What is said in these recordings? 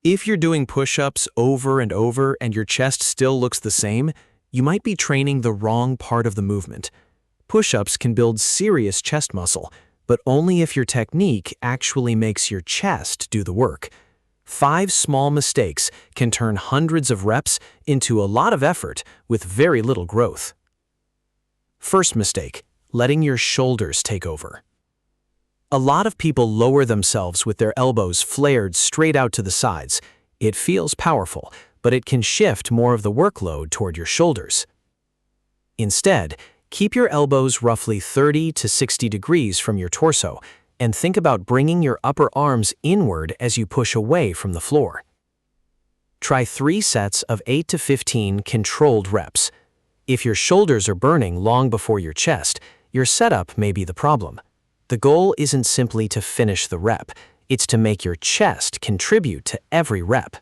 If you're doing push-ups over and over and your chest still looks the same, you might be training the wrong part of the movement. Push-ups can build serious chest muscle, but only if your technique actually makes your chest do the work. 5 small mistakes can turn hundreds of reps into a lot of effort with very little growth. First mistake, letting your shoulders take over. A lot of people lower themselves with their elbows flared straight out to the sides. It feels powerful, but it can shift more of the workload toward your shoulders. Instead, keep your elbows roughly 30 to 60 degrees from your torso, and think about bringing your upper arms inward as you push away from the floor. Try 3 sets of 8 to 15 controlled reps. If your shoulders are burning long before your chest, your setup may be the problem. The goal isn't simply to finish the rep, it's to make your chest contribute to every rep.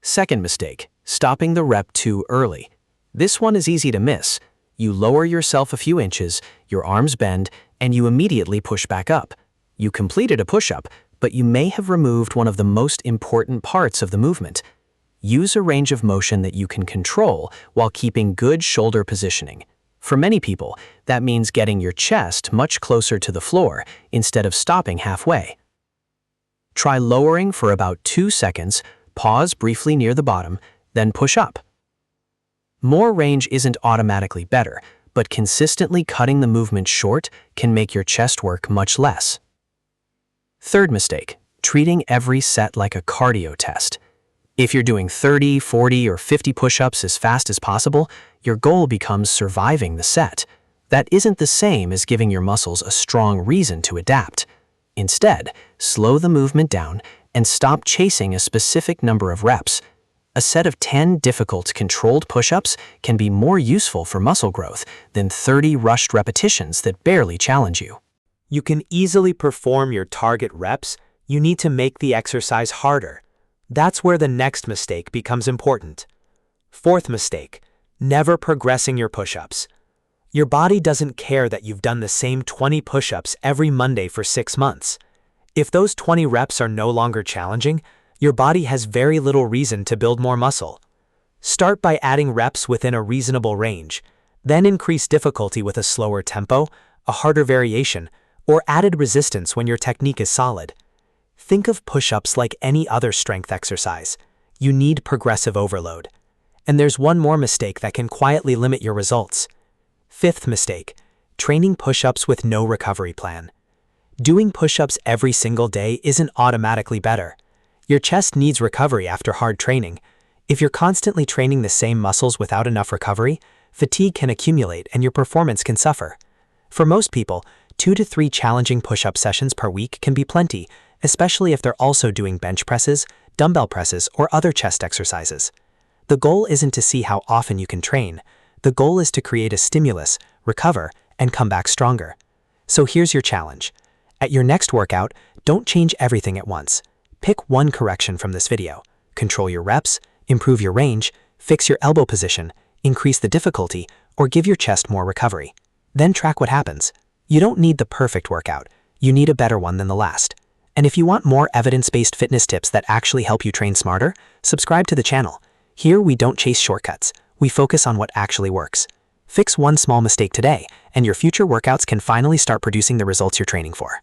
Second mistake, stopping the rep too early. This one is easy to miss. You lower yourself a few inches, your arms bend, and you immediately push back up. You completed a push-up, but you may have removed one of the most important parts of the movement. Use a range of motion that you can control while keeping good shoulder positioning. For many people, that means getting your chest much closer to the floor instead of stopping halfway. Try lowering for about 2 seconds, pause briefly near the bottom, then push up. More range isn't automatically better, but consistently cutting the movement short can make your chest work much less. Third mistake, treating every set like a cardio test. If you're doing 30, 40, or 50 push-ups as fast as possible, your goal becomes surviving the set. That isn't the same as giving your muscles a strong reason to adapt. Instead, slow the movement down and stop chasing a specific number of reps. A set of 10 difficult, controlled push-ups can be more useful for muscle growth than 30 rushed repetitions that barely challenge you. You can easily perform your target reps. You need to make the exercise harder. That's where the next mistake becomes important. Fourth mistake, never progressing your push-ups. Your body doesn't care that you've done the same 20 push-ups every Monday for 6 months. If those 20 reps are no longer challenging, your body has very little reason to build more muscle. Start by adding reps within a reasonable range, then increase difficulty with a slower tempo, a harder variation, or added resistance when your technique is solid. Think of push-ups like any other strength exercise. You need progressive overload. And there's one more mistake that can quietly limit your results. Fifth mistake, training push-ups with no recovery plan. Doing push-ups every single day isn't automatically better. Your chest needs recovery after hard training. If you're constantly training the same muscles without enough recovery, fatigue can accumulate and your performance can suffer. For most people, 2 to 3 challenging push-up sessions per week can be plenty, especially if they're also doing bench presses, dumbbell presses, or other chest exercises. The goal isn't to see how often you can train. The goal is to create a stimulus, recover, and come back stronger. So here's your challenge. At your next workout, don't change everything at once. Pick one correction from this video. Control your reps, improve your range, fix your elbow position, increase the difficulty, or give your chest more recovery. Then track what happens. You don't need the perfect workout. You need a better one than the last. And if you want more evidence-based fitness tips that actually help you train smarter, subscribe to the channel. Here we don't chase shortcuts. We focus on what actually works. Fix one small mistake today, and your future workouts can finally start producing the results you're training for.